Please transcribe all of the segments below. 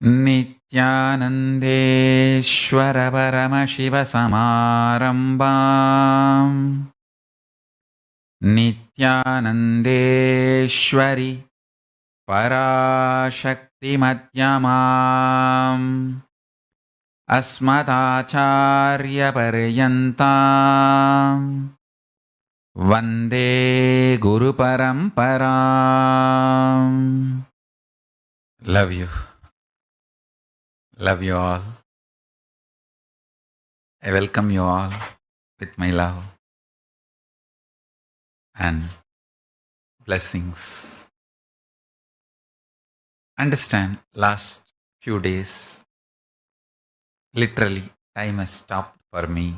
नित्यानन्देश्वर परमशिवसमारम्भाम् नित्यानन्देश्वरि पराशक्तिमध्यमाम् अस्मदाचार्यपर्यन्ताम् वन्दे गुरुपरम्पराम्. Love you. Love you all. I welcome you all with my love and blessings. Understand, last few days, literally, time has stopped for me.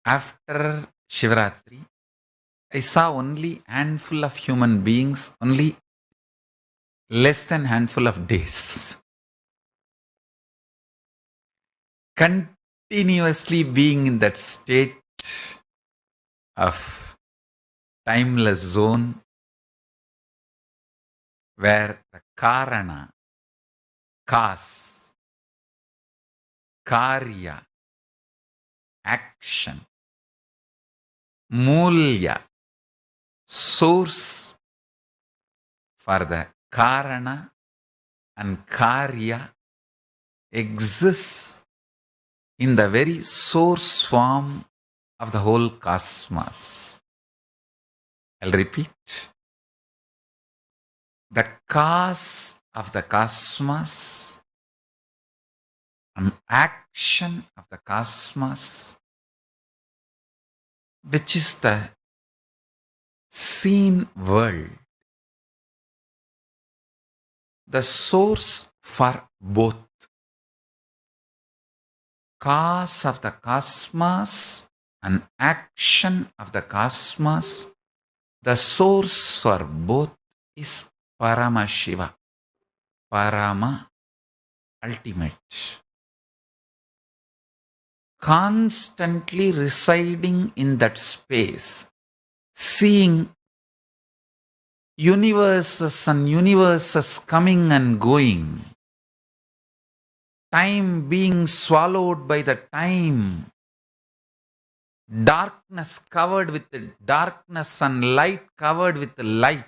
After Shivaratri, I saw only handful of human beings, only less than handful of days. Continuously being in that state of timeless zone where the Karana, cause, Karya, action, Mulya, source for the Karana and Karya exists in the very source form of the whole cosmos. I'll repeat. The cause of the cosmos and action of the cosmos, which is the seen world, the source for both. Cause of the cosmos and action of the cosmos, the source for both is Paramashiva, Parama, ultimate. Constantly residing in that space, seeing universes and universes coming and going, time being swallowed by the time, darkness covered with the darkness and light covered with the light.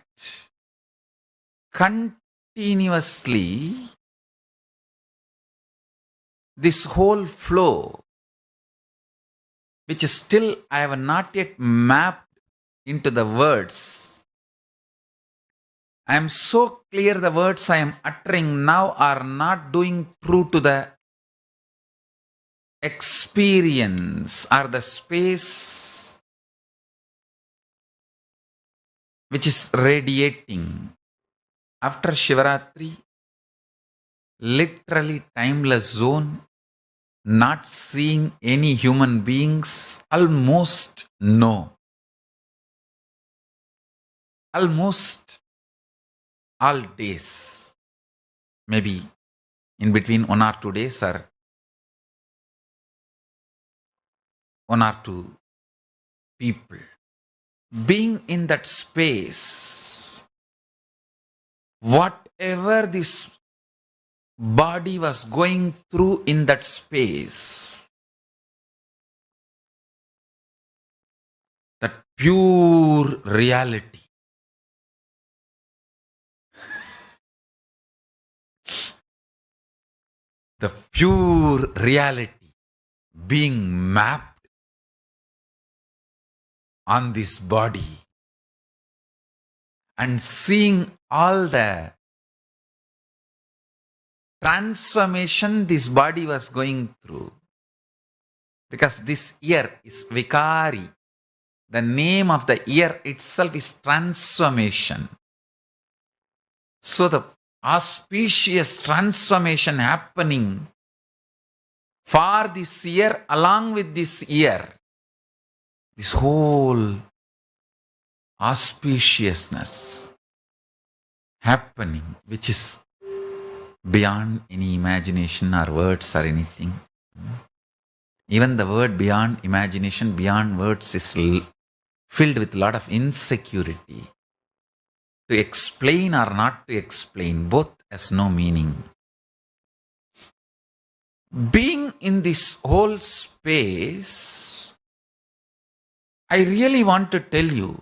Continuously, this whole flow, which is still I have not yet mapped into the words. I am so clear the words I am uttering now are not doing true to the experience or the space which is radiating. After Shivaratri, literally timeless zone, not seeing any human beings, almost no. Almost all days, maybe in between 1 or 2 days or 1 or 2 people. Being in that space, whatever this body was going through in that space, that pure reality, the pure reality being mapped on this body and seeing all the transformation this body was going through. Because this year is Vikari. The name of the year itself is transformation. So the auspicious transformation happening for this year, along with this year, this whole auspiciousness happening, which is beyond any imagination or words or anything. Even the word beyond imagination, beyond words is filled with a lot of insecurity. To explain or not to explain, both has no meaning. Being in this whole space, I really want to tell you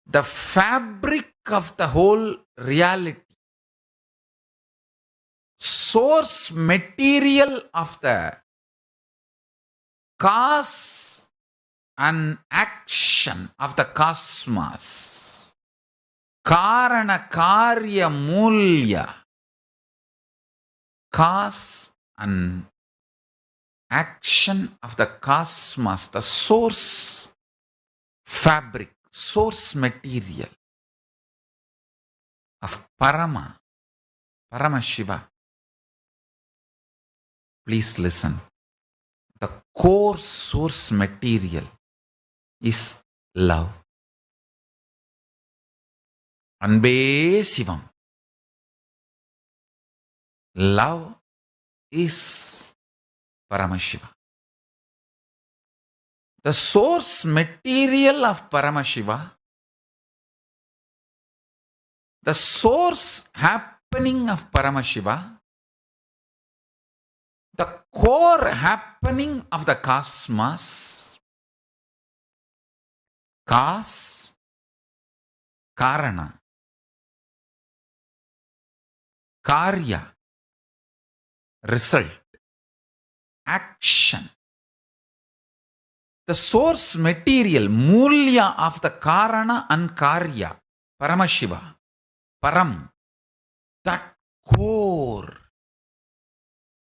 the fabric of the whole reality, source material of the cause and action of the cosmos, Karana Karya Mulya, cause and action of the cosmos, the source fabric, source material of Parama Shiva. Please listen. The core source material is love. Anbe Sivam. Love is Paramashiva. The source material of Paramashiva, the source happening of Paramashiva, the core happening of the cosmos, cause, Karana, Karya, result, action. The source material, Mulya of the Karana and Karya, Paramashiva, Param, that core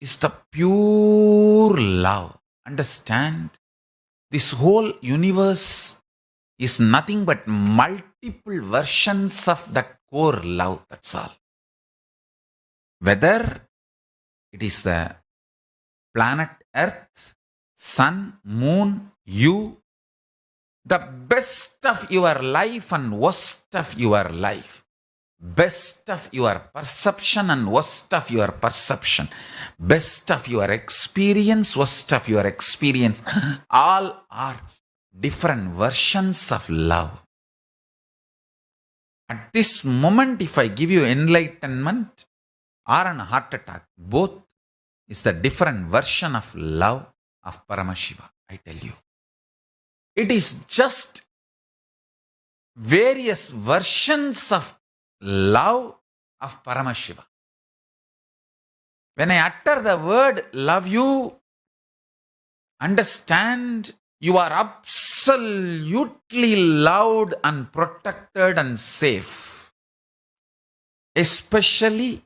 is the pure love. Understand? This whole universe is nothing but multiple versions of that core love. That's all. Whether it is the planet Earth, sun, moon, you, the best of your life and worst of your life, best of your perception and worst of your perception, best of your experience, worst of your experience, all are different versions of love. At this moment, if I give you enlightenment or a heart attack, both is the different version of love of Paramashiva, I tell you. It is just various versions of love of Paramashiva. When I utter the word love you, understand you are absolutely loved and protected and safe. Especially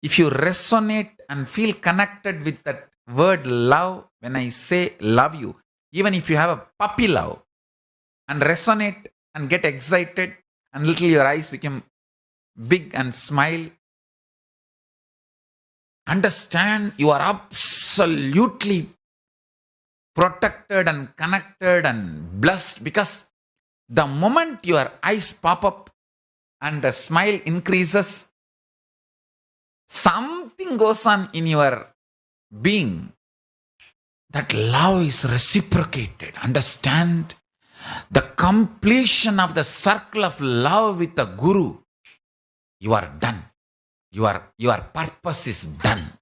if you resonate and feel connected with that word love, when I say love you, even if you have a puppy love and resonate and get excited and little your eyes become big and smile, understand you are absolutely protected and connected and blessed, because the moment your eyes pop up and the smile increases, something goes on in your being. That love is reciprocated. Understand? The completion of the circle of love with the Guru, you are done. Your purpose is done.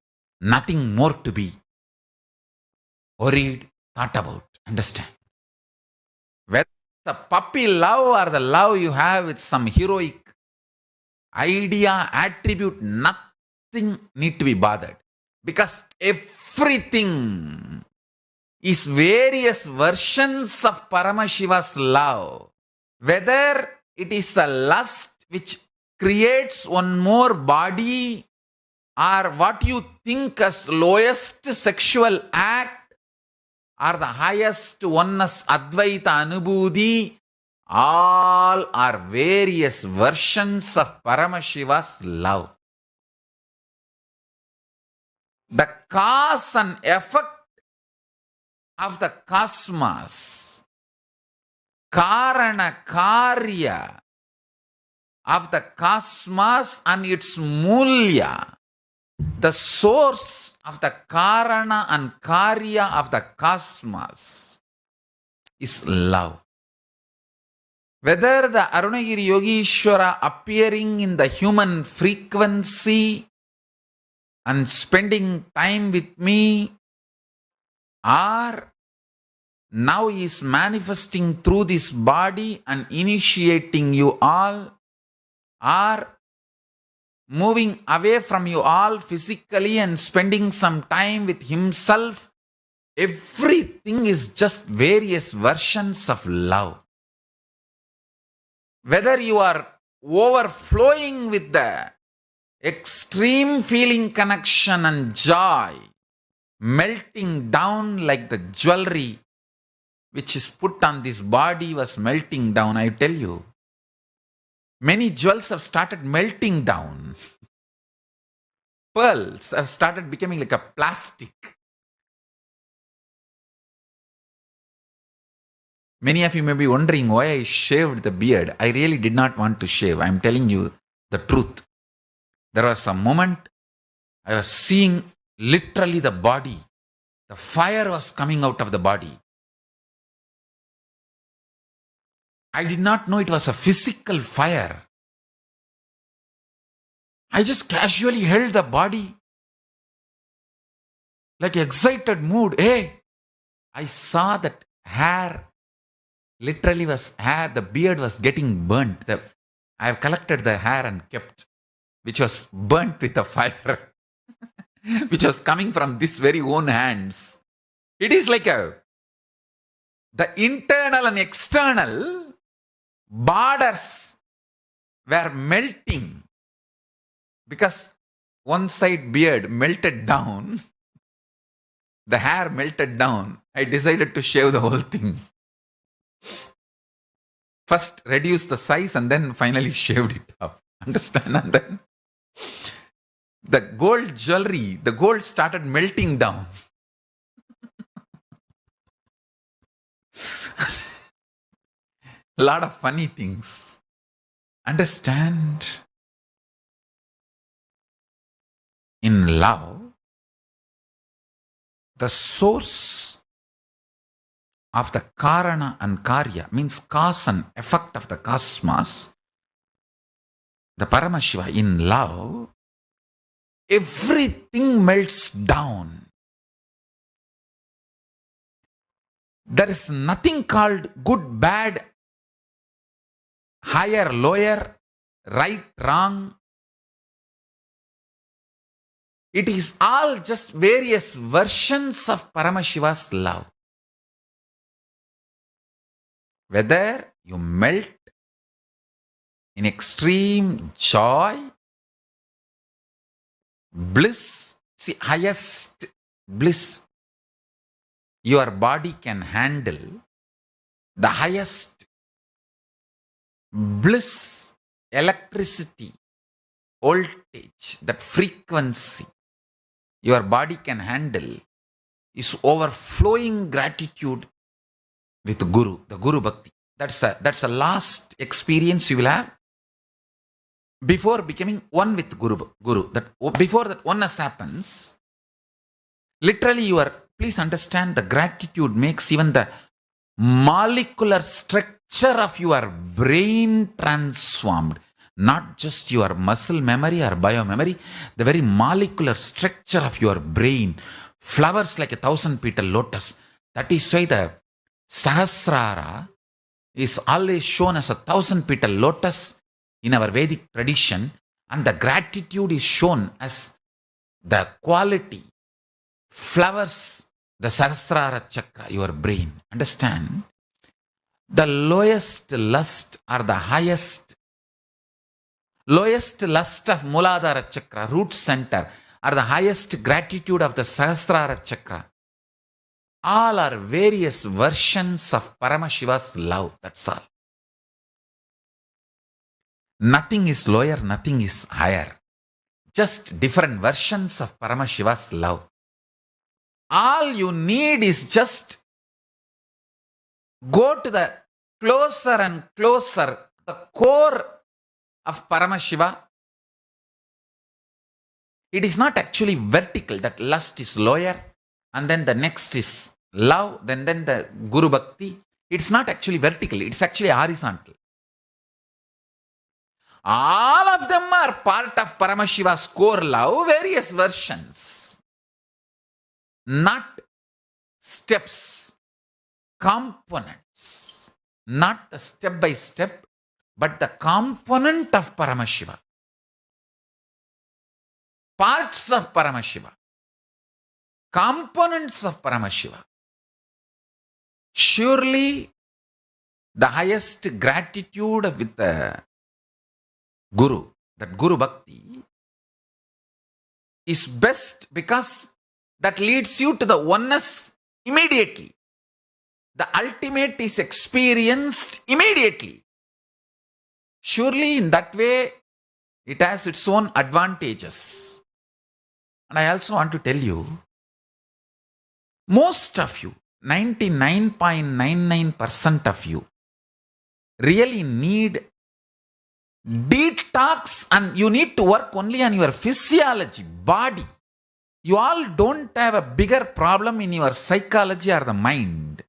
Nothing more to be worried, thought about. Understand? Whether the puppy love or the love you have with some heroic idea, attribute, nothing need to be bothered. Because everything is various versions of Paramashiva's love. Whether it is a lust which creates one more body, or what you think as lowest sexual act, or the highest oneness Advaita Anubhuti, all are various versions of Paramashiva's love. The cause and effect of the cosmos, Karana Karya of the cosmos and its Mulya, the source of the Karana and Karya of the cosmos is love. Whether the Arunagiri Yogeshwara appearing in the human frequency and spending time with me, or now he is manifesting through this body and initiating you all, or moving away from you all physically and spending some time with himself, everything is just various versions of love. Whether you are overflowing with the extreme feeling connection and joy, melting down like the jewelry which is put on this body was melting down, I tell you. Many jewels have started melting down. Pearls have started becoming like a plastic. Many of you may be wondering why I shaved the beard. I really did not want to shave. I am telling you the truth. There was a moment I was seeing literally the body. The fire was coming out of the body. I did not know it was a physical fire. I just casually held the body like excited mood. Hey, I saw that hair literally was hair, the beard was getting burnt. I have collected the hair and kept, which was burnt with a fire, which was coming from this very own hands. It is like the internal and external borders were melting because one side beard melted down, the hair melted down. I decided to shave the whole thing. First reduce the size and then finally shaved it up. Understand? And then the gold jewelry, the gold started melting down. A lot of funny things. Understand? In love, the source of the Karana and Karya, means cause and effect of the cosmos, the Paramashiva, in love, everything melts down. There is nothing called good, bad, higher, lower, right, wrong. It is all just various versions of Paramashiva's love. Whether you melt in extreme joy, bliss, see, highest bliss your body can handle, the highest bliss, electricity, voltage, that frequency your body can handle is overflowing gratitude with Guru, the Guru Bhakti. That's the last experience you will have before becoming one with Guru. That before that oneness happens, literally you are, please understand, the gratitude makes even the molecular structure of your brain transformed. Not just your muscle memory or biomemory, the very molecular structure of your brain flowers like a 1,000-petal lotus. That is why the Sahasrara is always shown as a 1,000-petal lotus in our Vedic tradition, and the gratitude is shown as the quality flowers the Sahasrara chakra, your brain. Understand? The lowest lust or the lowest lust of Muladhara chakra, root center, or the highest gratitude of the Sahasrara chakra. All are various versions of Paramashiva's love. That's all. Nothing is lower, nothing is higher. Just different versions of Paramashiva's love. All you need is just go to the closer and closer, the core of Paramashiva. It is not actually vertical, that lust is lower, and then the next is love, then the Guru Bhakti. It's not actually vertical, it's actually horizontal. All of them are part of Paramashiva's core love, various versions. Not steps, components. Not the step by step, but the component of Paramashiva. Parts of Paramashiva. Components of Paramashiva. Surely the highest gratitude with the Guru, that Guru Bhakti, is best because that leads you to the oneness immediately. The ultimate is experienced immediately. Surely in that way, it has its own advantages. And I also want to tell you, most of you, 99.99% of you, really need detox, and you need to work only on your physiology, body. You all don't have a bigger problem in your psychology or the mind.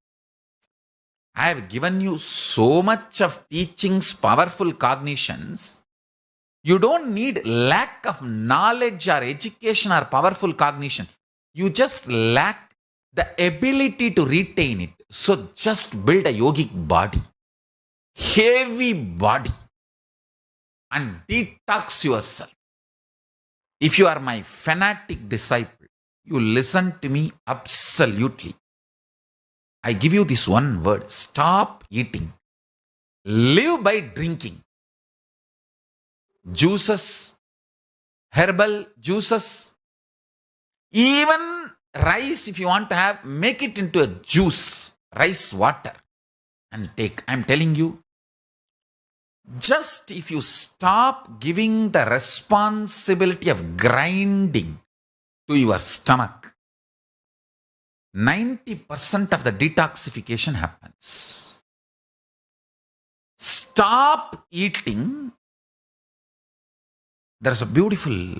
I have given you so much of teachings, powerful cognitions. You don't need lack of knowledge or education or powerful cognition. You just lack the ability to retain it. So just build a yogic body, heavy body, and detox yourself. If you are my fanatic disciple, you listen to me absolutely. I give you this one word: stop eating. Live by drinking. Juices, herbal juices, even rice, if you want to have, make it into a juice, rice water, and take. I'm telling you, just if you stop giving the responsibility of grinding to your stomach, 90% of the detoxification happens. Stop eating. There's a beautiful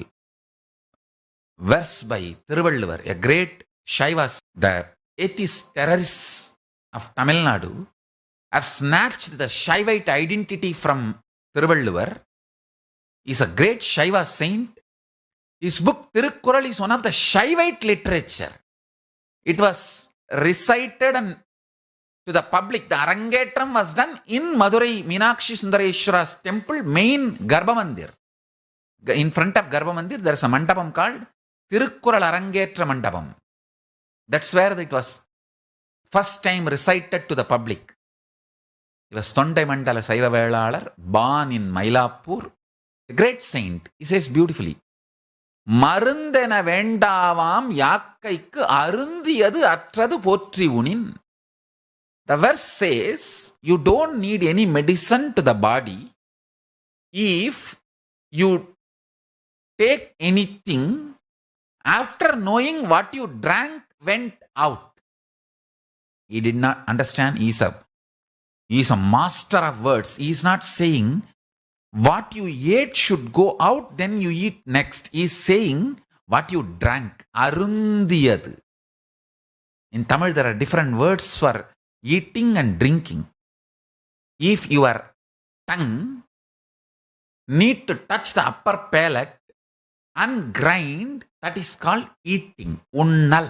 verse by Thiruvalluvar, a great Shaivas, the atheist terrorists of Tamil Nadu have snatched the Shaivite identity from Thiruvalluvar. He's a great Shaiva saint. His book Tirukkural is one of the Shaivite literature. It was recited and to the public. The Arangetram was done in Madurai Meenakshi Sundareshwara's temple, main Garbha Mandir. In front of Garbha Mandir, there is a mandapam called Tirukkural Arangetra Mandapam. That's where it was first time recited to the public. He was Thondai Mandala Saiva Velalar, born in Mylapore, a great saint. He says beautifully, Marundena Vendavam Yakkaikku Arundiyadu Attradu Potri Unin. The verse says, you don't need any medicine to the body if you take anything after knowing what you drank went out. He did not understand. He is a master of words. He is not saying what you ate should go out, then you eat next. He is saying what you drank. Arundiyadu. In Tamil, there are different words for eating and drinking. If your tongue need to touch the upper palate and grind, that is called eating, unnal.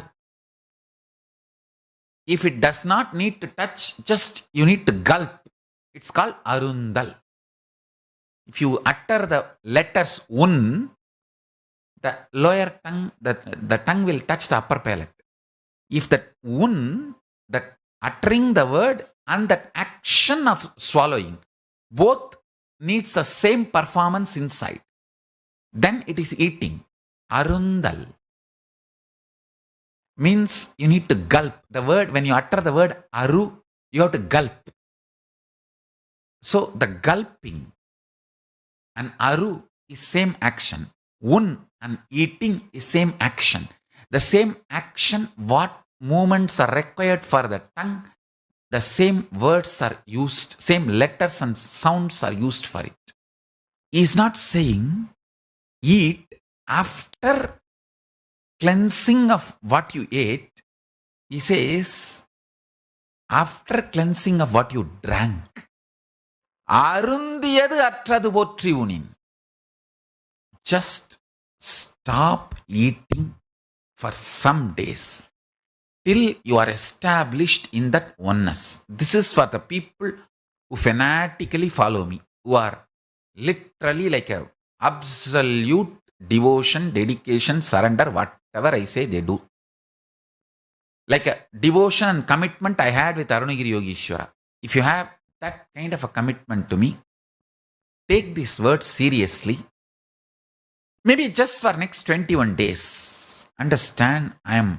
If it does not need to touch, just you need to gulp, it's called arundal. If you utter the letters un, the lower tongue, the tongue will touch the upper palate. If that un, that uttering the word and that action of swallowing, both needs the same performance inside, then it is eating. Arundal means you need to gulp. The word, when you utter the word aru, you have to gulp. So the gulping and aru is same action. Un and eating is same action. The same action, what movements are required for the tongue, the same words are used, same letters and sounds are used for it. He is not saying eat after cleansing of what you ate. He says after cleansing of what you drank. அருந்தியது அற்றது போற்றி உனின். Just stop eating for some days till you are established in that oneness. This is for the people who fanatically follow me, who are literally like a absolute devotion, dedication, surrender, whatever I say they do. Like a devotion and commitment I had with Arunagiri Yogeshwara. If you have that kind of a commitment to me, take this word seriously. Maybe just for next 21 days. Understand, I am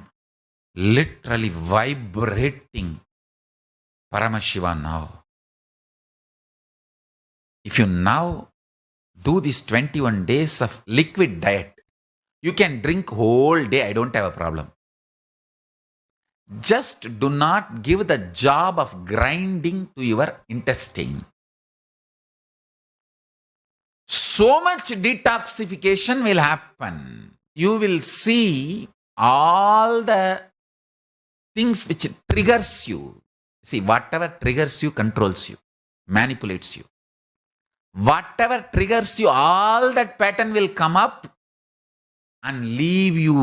literally vibrating Paramashiva now. If you now do this 21 days of liquid diet, you can drink whole day, I don't have a problem. Just do not give the job of grinding to your intestine. So much detoxification will happen. You will see all the things which triggers you. See, whatever triggers you controls you, manipulates you. Whatever triggers you, all that pattern will come up and leave you.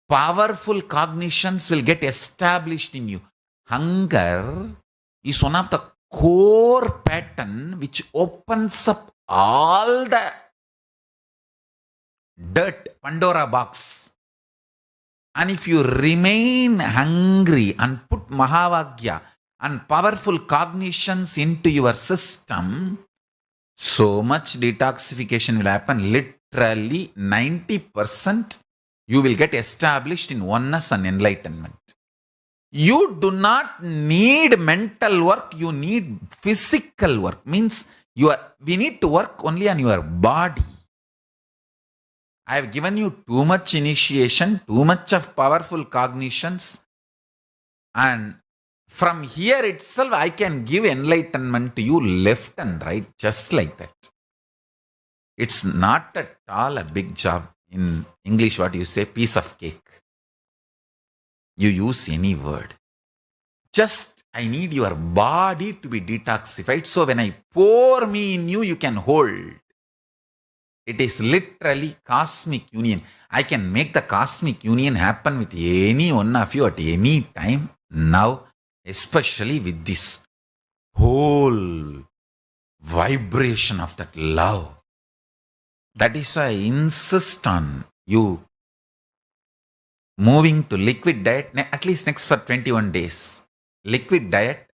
Powerful cognitions will get established in you. Hunger is one of the core pattern which opens up all the dirt, Pandora box. And if you remain hungry and put Mahavagya and powerful cognitions into your system, so much detoxification will happen. Literally 90% you will get established in oneness and enlightenment. You do not need mental work, you need physical work. Means we need to work only on your body. I have given you too much initiation, too much of powerful cognitions, and from here itself I can give enlightenment to you left and right, just like that. It's not at all a big job. In English, what you say, piece of cake. You use any word. Just, I need your body to be detoxified. So when I pour me in you, you can hold. It is literally cosmic union. I can make the cosmic union happen with any one of you at any time now, especially with this whole vibration of that love. That is why I insist on you moving to liquid diet, at least next for 21 days. Liquid diet,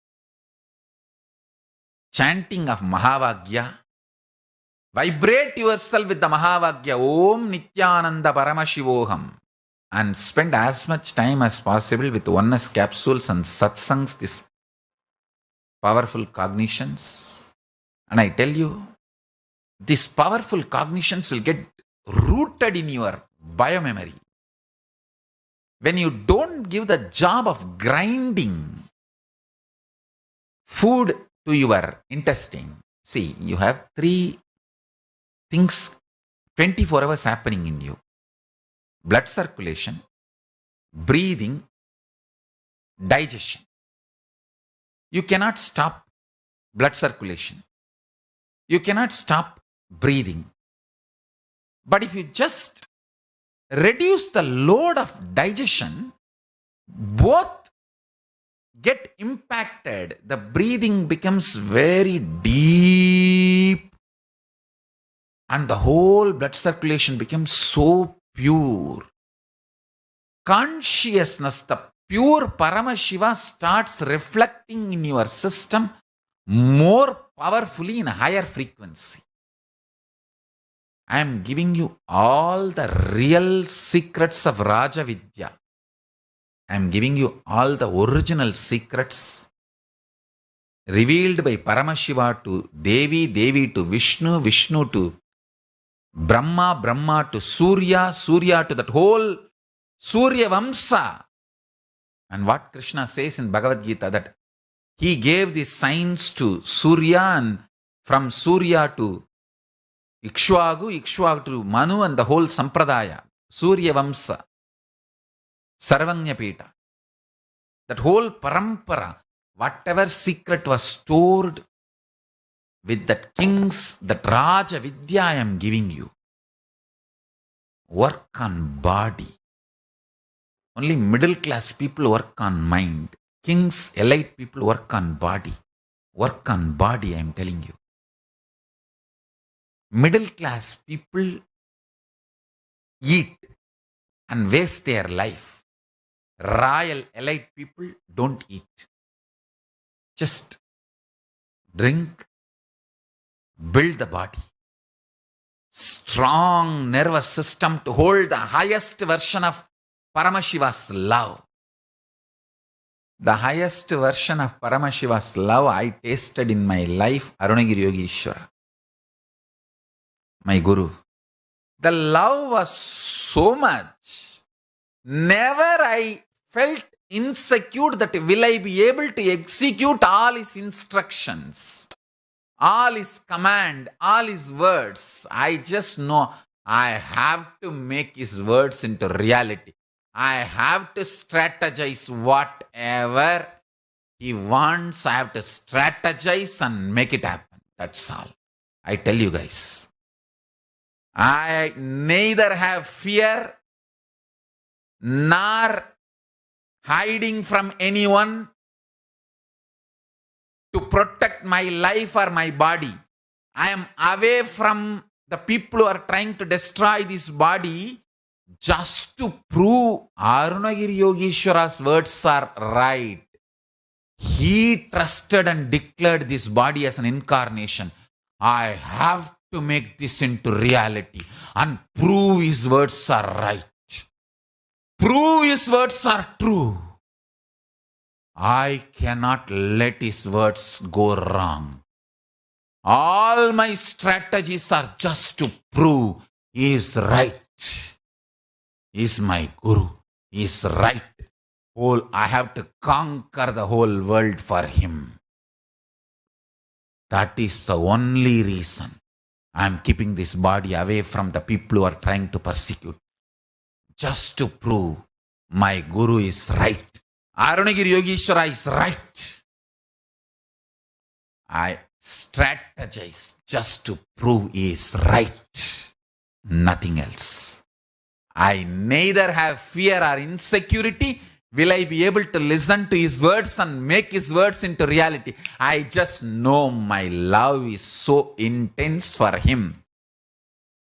chanting of Mahavagya. Vibrate yourself with the Mahavagya, Om Nityananda Paramashivoham, and spend as much time as possible with oneness capsules and satsangs, this powerful cognitions. And I tell you, these powerful cognitions will get rooted in your biomemory. When you don't give the job of grinding food to your intestine, see, you have 3 things 24 hours happening in you: blood circulation, breathing, digestion. You cannot stop blood circulation. You cannot stop breathing. But if you just reduce the load of digestion, both get impacted. The breathing becomes very deep and the whole blood circulation becomes so pure. Consciousness, the pure Paramashiva, starts reflecting in your system more powerfully in a higher frequency. I am giving you all the real secrets of Raja Vidya. I am giving you all the original secrets revealed by Paramashiva to Devi, Devi to Vishnu, Vishnu to Brahma, Brahma to Surya, Surya to that whole Surya Vamsa. And what Krishna says in Bhagavad Gita, that he gave these signs to Surya, and from Surya to Ikshvaku, Ikshvaku to Manu, and the whole Sampradaya, Surya Vamsa, Sarvanyapeta, that whole parampara, whatever secret was stored with that king's, that Raja Vidya I am giving you. Work on body. Only middle class people work on mind. Kings, elite people work on body. Work on body, I am telling you. Middle class people eat and waste their life. Royal elite people don't eat. Just drink, build the body. Strong nervous system to hold the highest version of Paramashiva's love. The highest version of Paramashiva's love I tasted in my life, Arunagiri Yogeshwara, my Guru. The love was so much. Never I felt insecure that will I be able to execute all his instructions, all his command, all his words. I just know I have to make his words into reality. I have to strategize whatever he wants. I have to strategize and make it happen. That's all. I tell you guys. I neither have fear nor hiding from anyone to protect my life or my body. I am away from the people who are trying to destroy this body just to prove Arunagiri Yogeshwara's words are right. He trusted and declared this body as an incarnation. I have to make this into reality and prove his words are right. Prove his words are true. I cannot let his words go wrong. All my strategies are just to prove he is right. He is my Guru. He is right. I have to conquer the whole world for him. That is the only reason I am keeping this body away from the people who are trying to persecute. Just to prove my Guru is right. Arunagiri Yogeshwara is right. I strategize just to prove he is right. Nothing else. I neither have fear or insecurity. Will I be able to listen to his words and make his words into reality? I just know my love is so intense for him.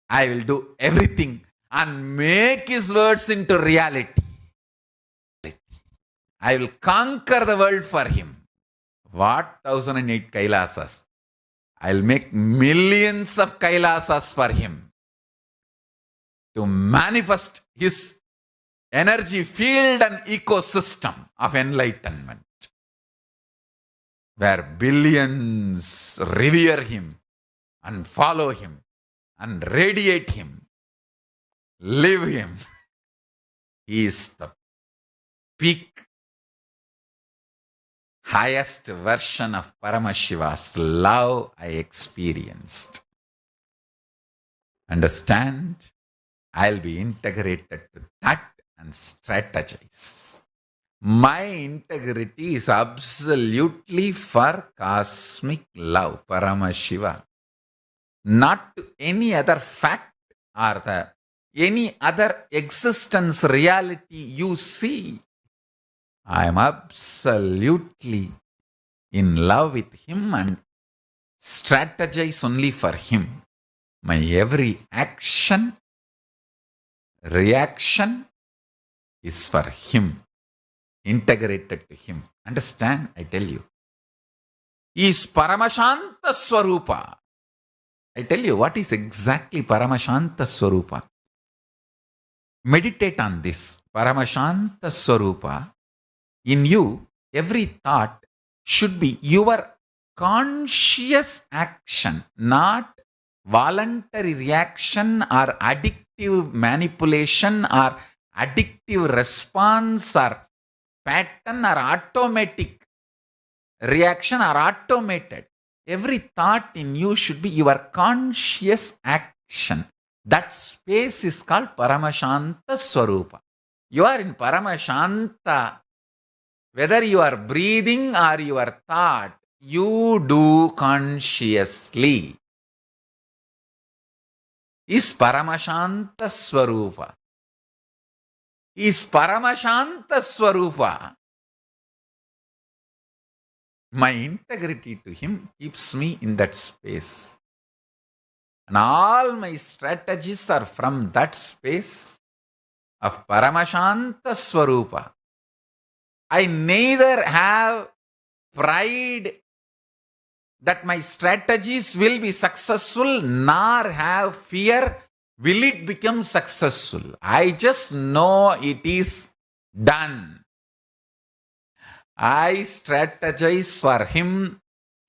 I will do everything and make his words into reality. I will conquer the world for him. What 1008 Kailasas? I'll make millions of Kailasas for him to manifest his energy field and ecosystem of enlightenment, where billions revere him and follow him and radiate him, live him. He is the peak, highest version of Paramashiva's love I experienced. Understand? I'll be integrated to that and strategize. My integrity is absolutely for cosmic love, Paramashiva, not to any other fact or any other existence reality you see. I am absolutely in love with him and strategize only for him. My every action, reaction is for him, integrated to him. Understand? I tell you. He is Paramashanta Swarupa. I tell you what is exactly Paramashanta Swarupa. Meditate on this. Paramashanta Swarupa. In you, every thought should be your conscious action, not voluntary reaction or addictive manipulation or addictive response or pattern or automatic reaction or automated. Every thought in you should be your conscious action. That space is called Paramashanta Swarupa. You are in Paramashanta, whether you are breathing or your thought, you do consciously, is Paramashanta Swarupa. Is Paramashanta Swarupa. My integrity to him keeps me in that space. And all my strategies are from that space of Paramashanta Swarupa. I neither have pride that my strategies will be successful, nor have fear, will it become successful? I just know it is done. I strategize for him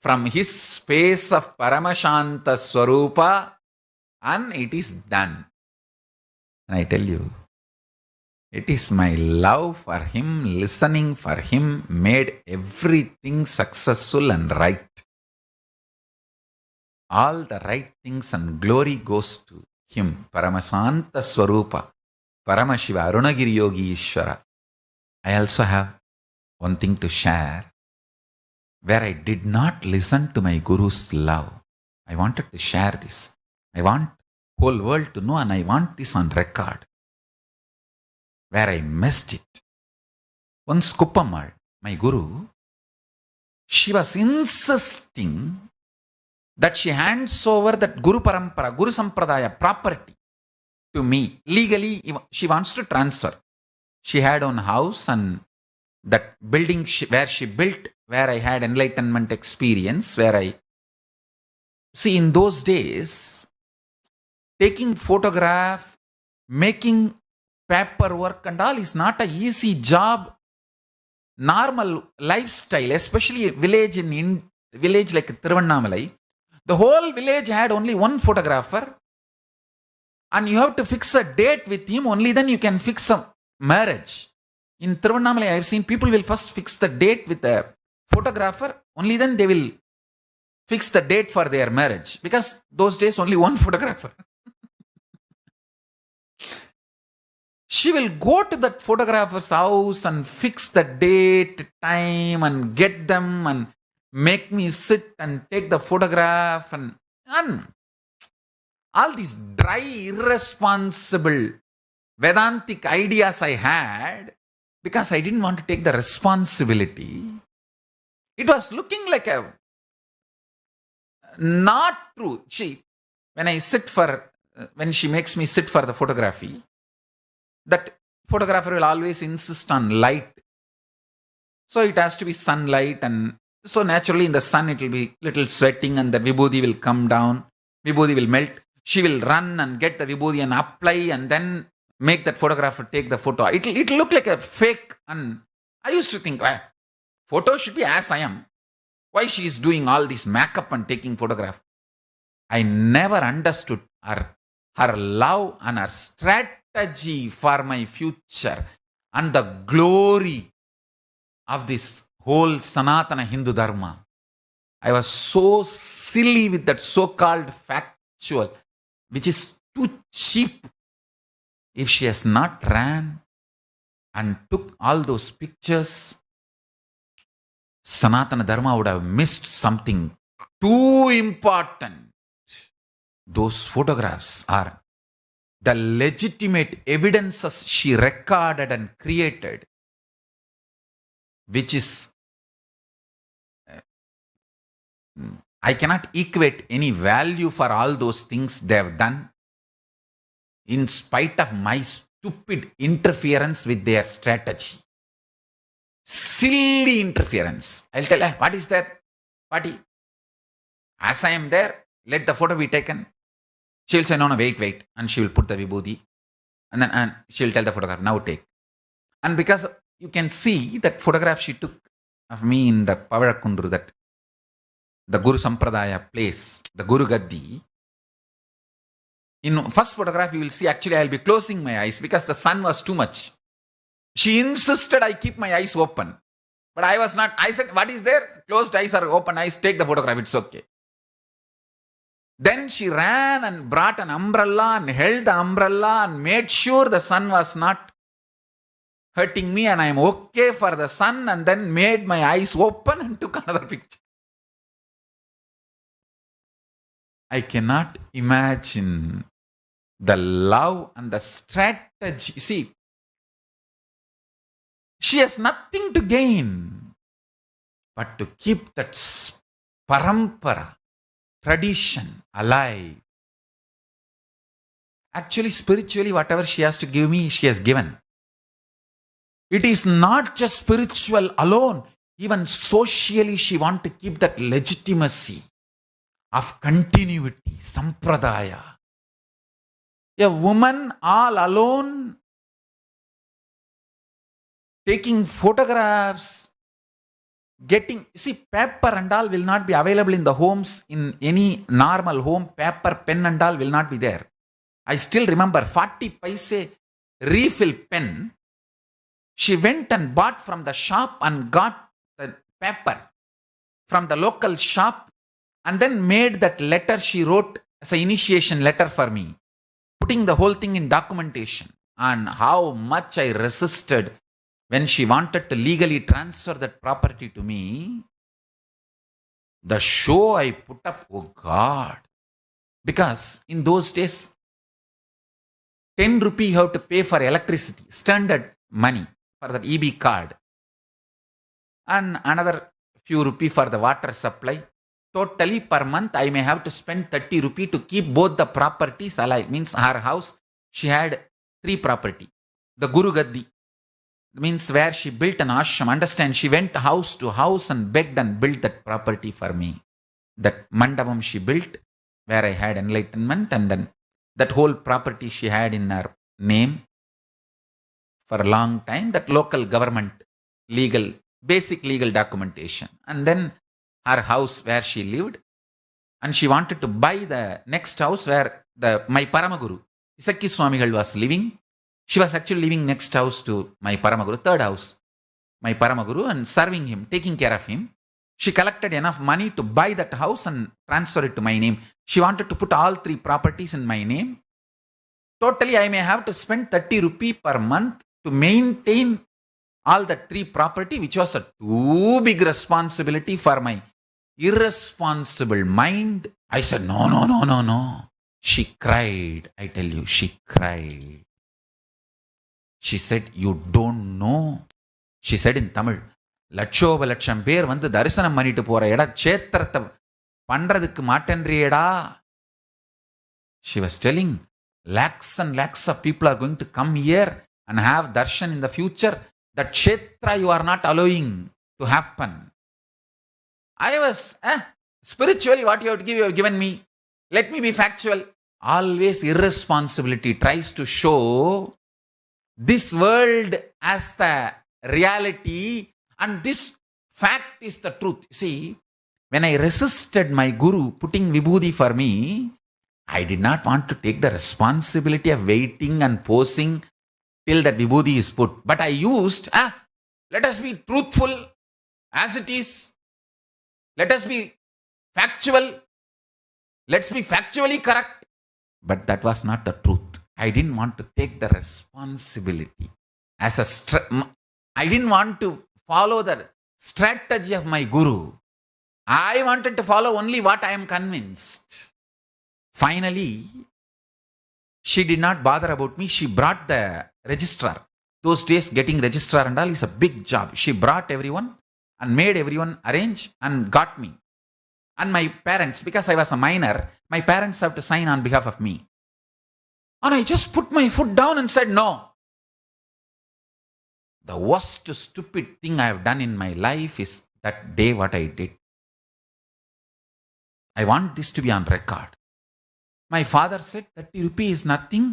from his space of Paramashanta Swarupa, and it is done. And I tell you, it is my love for him, listening for him, made everything successful and right. All the right things and glory goes to him, Paramashanta Swarupa, Paramashiva, Arunagiri Yogi Ishvara. I also have one thing to share, where I did not listen to my Guru's love. I wanted to share this. I want whole world to know, and I want this on record, where I missed it. Once Kuppamal, my Guru, she was insisting that she hands over that Guru Parampara, Guru Sampradaya property to me. Legally, she wants to transfer. She had own house, and that building where she built, where I had enlightenment experience, where I see in those days, taking photograph, making paperwork and all is not an easy job. Normal lifestyle, especially village village like Tiruvannamalai, the whole village had only one photographer, and you have to fix a date with him. Only then you can fix a marriage. In Tiruvannamalai, I have seen people will first fix the date with a photographer. Only then they will fix the date for their marriage, because those days only one photographer. She will go to that photographer's house and fix the date, time, and get them and make me sit and take the photograph, and all these dry, irresponsible Vedantic ideas I had, because I didn't want to take the responsibility. It was looking like a not true. When she makes me sit for the photography, that photographer will always insist on light. So it has to be sunlight, and so naturally in the sun it will be little sweating, and the vibhuti will come down, vibhuti will melt. She will run and get the vibhuti and apply, and then make that photographer take the photo. It'll look like a fake. And I used to think, well, photo should be as I am. Why she is doing all this makeup and taking photograph? I never understood her love and her strategy for my future and the glory of this whole Sanatana Hindu Dharma. I was so silly with that so-called factual, which is too cheap. If she has not ran and took all those pictures, Sanatana Dharma would have missed something too important. Those photographs are the legitimate evidences she recorded and created, which is, I cannot equate any value for all those things they have done, in spite of my stupid interference with their strategy. Silly interference. I'll tell her, what is that? Party. As I am there, let the photo be taken. She'll say, no, wait. And she will put the vibhuti. And she'll tell the photographer, now take. And because you can see that photograph she took of me in the Pavarakundru, that the Guru Sampradaya place, the Guru Gaddi. In first photograph, you will see actually I will be closing my eyes because the sun was too much. She insisted I keep my eyes open. But I was not. I said, what is there? Closed eyes or open eyes, take the photograph, it's okay. Then she ran and brought an umbrella and held the umbrella and made sure the sun was not hurting me and I am okay for the sun, and then made my eyes open and took another picture. I cannot imagine the love and the strategy. See, she has nothing to gain but to keep that parampara, tradition alive. Actually, spiritually, whatever she has to give me, she has given. It is not just spiritual alone. Even socially, she wants to keep that legitimacy of continuity, sampradaya. A woman all alone taking photographs, getting, see, paper and all will not be available in the homes. In any normal home, paper, pen and all will not be there. I still remember 40 paise refill pen. She went and bought from the shop and got the paper from the local shop, and then made that letter she wrote as an initiation letter for me, putting the whole thing in documentation. And how much I resisted when she wanted to legally transfer that property to me. The show I put up, oh God. Because in those days, 10 rupee you have to pay for electricity, standard money for that EB card. And another few rupee for the water supply. Totally per month, I may have to spend 30 rupee to keep both the properties alive. Means her house, she had 3 property. The Guru Gaddi, means where she built an ashram. Understand, she went house to house and begged and built that property for me. That mandapam she built, where I had enlightenment, and then that whole property she had in her name for a long time. That local government legal, basic legal documentation. And then her house where she lived, and she wanted to buy the next house where my Paramaguru, Isakki Swamigal, was living. She was actually living next house to my Paramaguru, third house, my Paramaguru, and serving him, taking care of him. She collected enough money to buy that house and transfer it to my name. She wanted to put all 3 properties in my name. Totally, I may have to spend 30 rupee per month to maintain all the 3 property, which was a too big responsibility for my irresponsible mind. I said, no. She cried. I tell you, she cried. She said, you don't know. She said in Tamil, லட்சோப லட்சம் பேர் வந்து தரிசனம் பண்ணிட்டு போற இடம் சேத்திரத்தை பண்றதுக்கு மாட்டேன்றியடா. She was telling, lakhs and lakhs of people are going to come here and have darshan in the future. That kshetra you are not allowing to happen. I was, spiritually what you have given me. Let me be factual. Always irresponsibility tries to show this world as the reality, and this fact is the truth. See, when I resisted my guru putting vibhuti for me, I did not want to take the responsibility of waiting and posing till that vibhuti is put. But I used, let us be truthful as it is. Let us be factual. Let's be factually correct. But that was not the truth. I didn't want to take the responsibility as I didn't want to follow the strategy of my guru. I wanted to follow only what I am convinced. Finally, she did not bother about me. She brought the registrar. Those days, getting registrar and all is a big job. She brought everyone and made everyone arrange and got me. And my parents, because I was a minor, my parents have to sign on behalf of me. And I just put my foot down and said, no. The worst stupid thing I have done in my life is that day what I did. I want this to be on record. My father said, 30 rupees is nothing.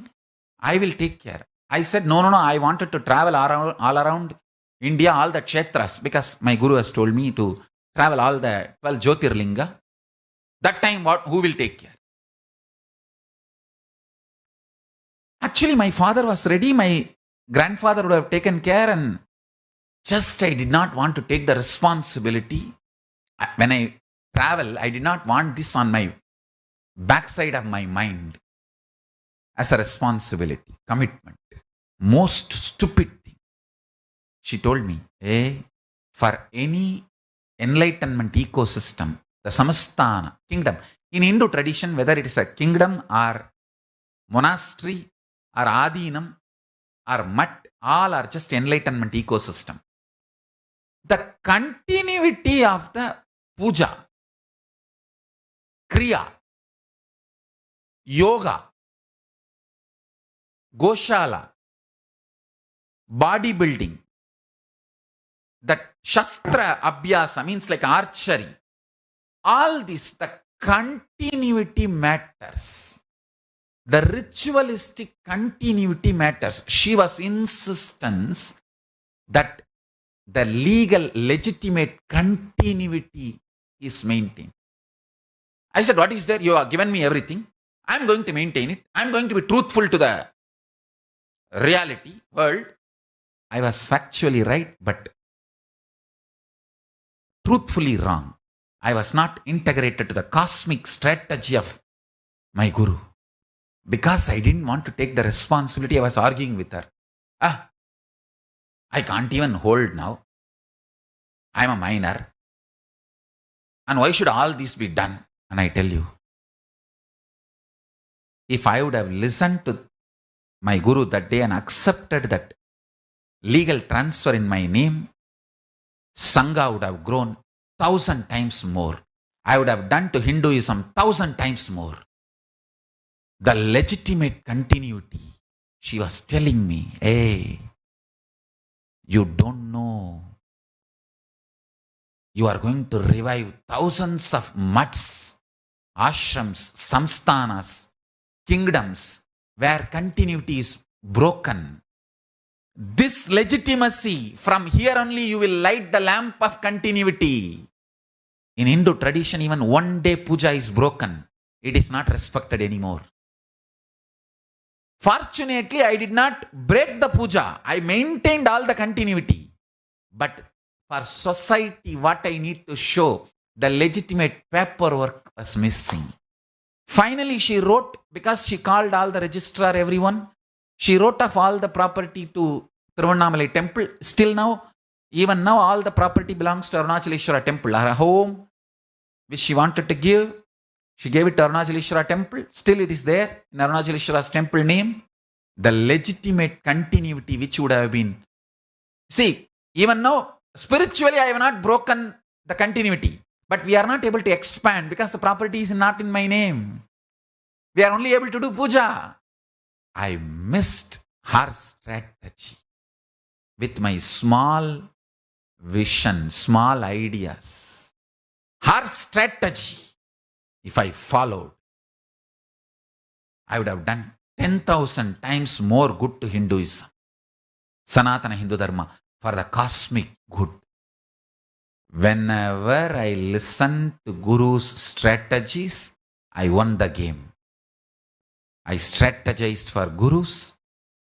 I will take care. I said, no. I wanted to travel all around India, all the kshetras, because my guru has told me to travel all the 12 Jyotirlinga. That time, who will take care? Actually, my father was ready. My grandfather would have taken care, and just I did not want to take the responsibility. When I travel, I did not want this on my backside of my mind as a responsibility, commitment. Most stupid thing. She told me, hey, for any enlightenment ecosystem, the Samastana, kingdom, in Hindu tradition, whether it is a kingdom or monastery or adinam or mutt, all are just enlightenment ecosystem. The continuity of the puja, kriya, yoga, goshala, bodybuilding, that shastra abhyasa means like archery, all this, the continuity matters. The ritualistic continuity matters. Shiva's insistence that the legal legitimate continuity is maintained. I said, what is there? You have given me everything. I am going to maintain it. I am going to be truthful to the reality, world. I was factually right, but truthfully wrong. I was not integrated to the cosmic strategy of my guru. Because I didn't want to take the responsibility, I was arguing with her. I can't even hold now. I'm a minor. And why should all this be done? And I tell you, if I would have listened to my guru that day and accepted that legal transfer in my name, Sangha would have grown 1,000 times more. I would have done to Hinduism 1,000 times more. The legitimate continuity. She was telling me, hey, you don't know. You are going to revive thousands of mutts, ashrams, samsthanas, kingdoms where continuity is broken. This legitimacy, from here only you will light the lamp of continuity. In Hindu tradition, even one day puja is broken. It is not respected anymore. Fortunately, I did not break the puja. I maintained all the continuity. But for society, what I need to show, the legitimate paperwork was missing. Finally, she wrote, because she called all the registrar, everyone, she wrote off all the property to Tiruvannamalai temple. Still now, even now, all the property belongs to Arunachaleshwara temple. Her home, which she wanted to give, she gave it to Arunachaleshwara temple. Still it is there in Arunachaleshwara's temple name. The legitimate continuity which would have been. See, even now, spiritually I have not broken the continuity. But we are not able to expand because the property is not in my name. We are only able to do puja. I missed her strategy with my small vision, small ideas. Her strategy, if I followed, I would have done 10,000 times more good to Hinduism, Sanatana Hindu Dharma, for the cosmic good. Whenever I listened to Guru's strategies, I won the game. I strategized for Gurus.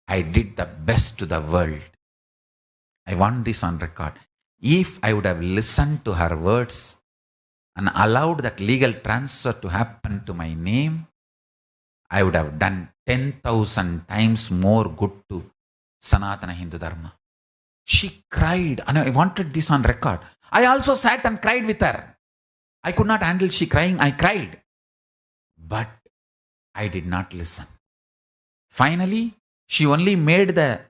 I did the best to the world. I want this on record. If I would have listened to her words and allowed that legal transfer to happen to my name, I would have done 10,000 times more good to Sanatana Hindu Dharma. She cried, and I wanted this on record. I also sat and cried with her. I could not handle she crying. I cried. But I did not listen. Finally, she only made the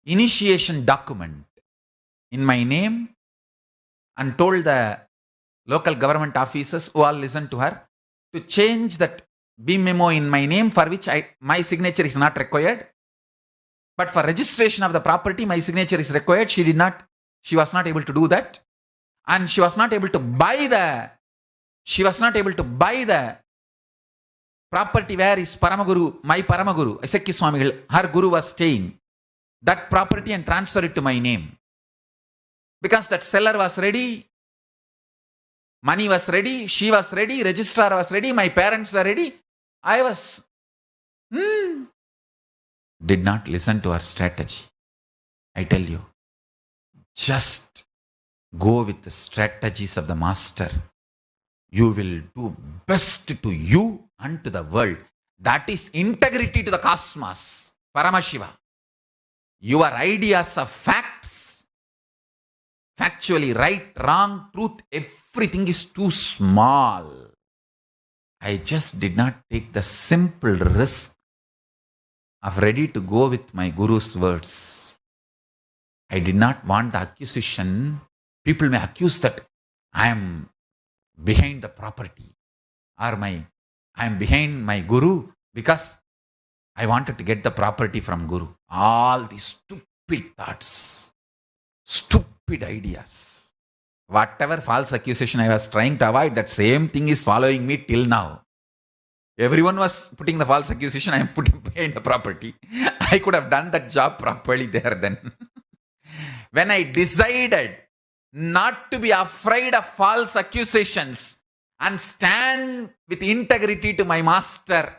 initiation document in my name and told the local government officers who all listened to her to change that beam memo in my name, for which my signature is not required. But for registration of the property, my signature is required. She was not able to do that. And she was not able to buy the property where is Paramaguru, my Paramaguru, Sekki Swamigal, her guru was staying. That property and transfer it to my name. Because that seller was ready, money was ready, she was ready, registrar was ready, my parents were ready. I was did not listen to her strategy. I tell you, just go with the strategies of the master. You will do best to you and to the world. That is integrity to the cosmos, Paramashiva. Your ideas of facts factually right, wrong, truth, everything is too small. I just did not take the simple risk of ready to go with my Guru's words. I did not want the accusation. People may accuse that I am behind the property or I am behind my Guru because I wanted to get the property from Guru. All these stupid thoughts, stupid ideas. Whatever false accusation I was trying to avoid, that same thing is following me till now. Everyone was putting the false accusation, I am putting behind the property. I could have done that job properly there then. When I decided not to be afraid of false accusations and stand with integrity to my master,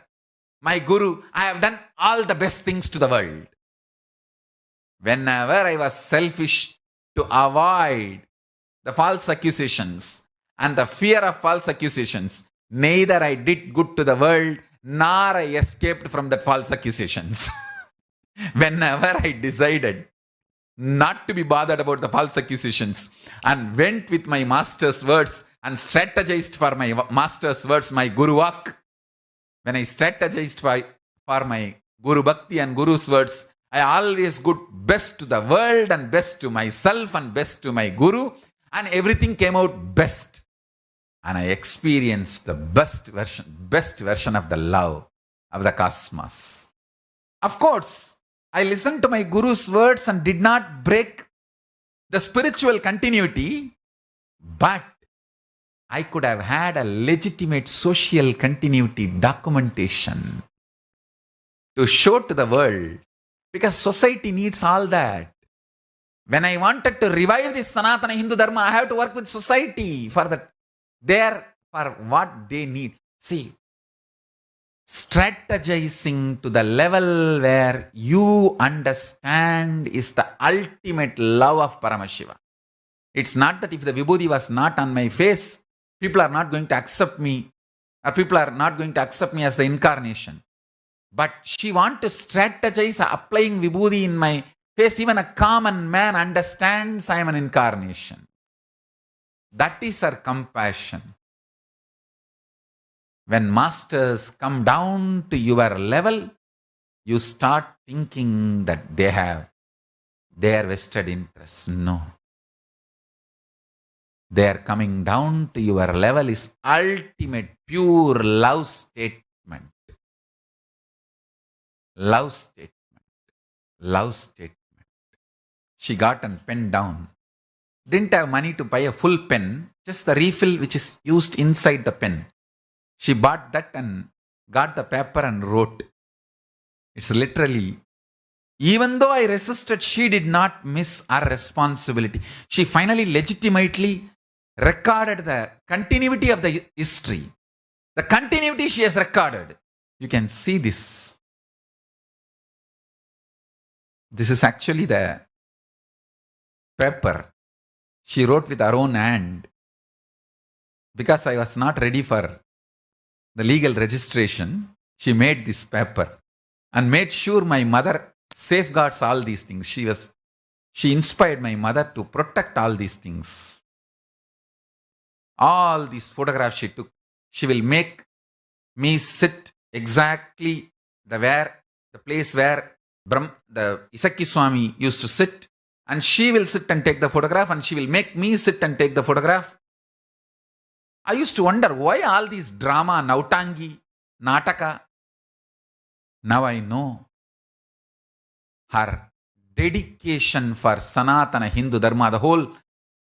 my Guru, I have done all the best things to the world. Whenever I was selfish to avoid the false accusations and the fear of false accusations, neither I did good to the world, nor I escaped from the false accusations. Whenever I decided not to be bothered about the false accusations and went with my master's words and strategized for my master's words, my Guru Vak, when I strategized for my Guru Bhakti and Guru's words, I always got best to the world and best to myself and best to my Guru, and everything came out best. And I experienced the best version of the love of the cosmos. Of course, I listened to my Guru's words and did not break the spiritual continuity, but I could have had a legitimate social continuity documentation to show to the world, because society needs all that. When I wanted to revive this Sanatana Hindu Dharma, I have to work with society for what they need. See, strategizing to the level where you understand is the ultimate love of Paramashiva. It's not that if the Vibhuti was not on my face, people are not going to accept me, or people are not going to accept me as the incarnation. But she wants to strategize applying Vibhuti in my face. Even a common man understands I am an incarnation. That is her compassion. When masters come down to your level, you start thinking that they have their vested interests. No. Their coming down to your level is ultimate, pure love statement. Love statement. Love statement. She got a pen down. Didn't have money to buy a full pen, just the refill which is used inside the pen. She bought that and got the paper and wrote. It's literally, even though I resisted, she did not miss her responsibility. She finally legitimately recorded the continuity of the history. The continuity she has recorded. You can see this. This is actually the paper she wrote with her own hand. Because I was not ready for the legal registration, she made this paper and made sure my mother safeguards all these things. She inspired my mother to protect all these things. All these photographs she took, she will make me sit exactly the place where the Isaki Swami used to sit, and she will sit and take the photograph, and she will make me sit and take the photograph. I used to wonder why all these drama, Nautangi, Nataka. Now I know her dedication for Sanatana Hindu Dharma, the whole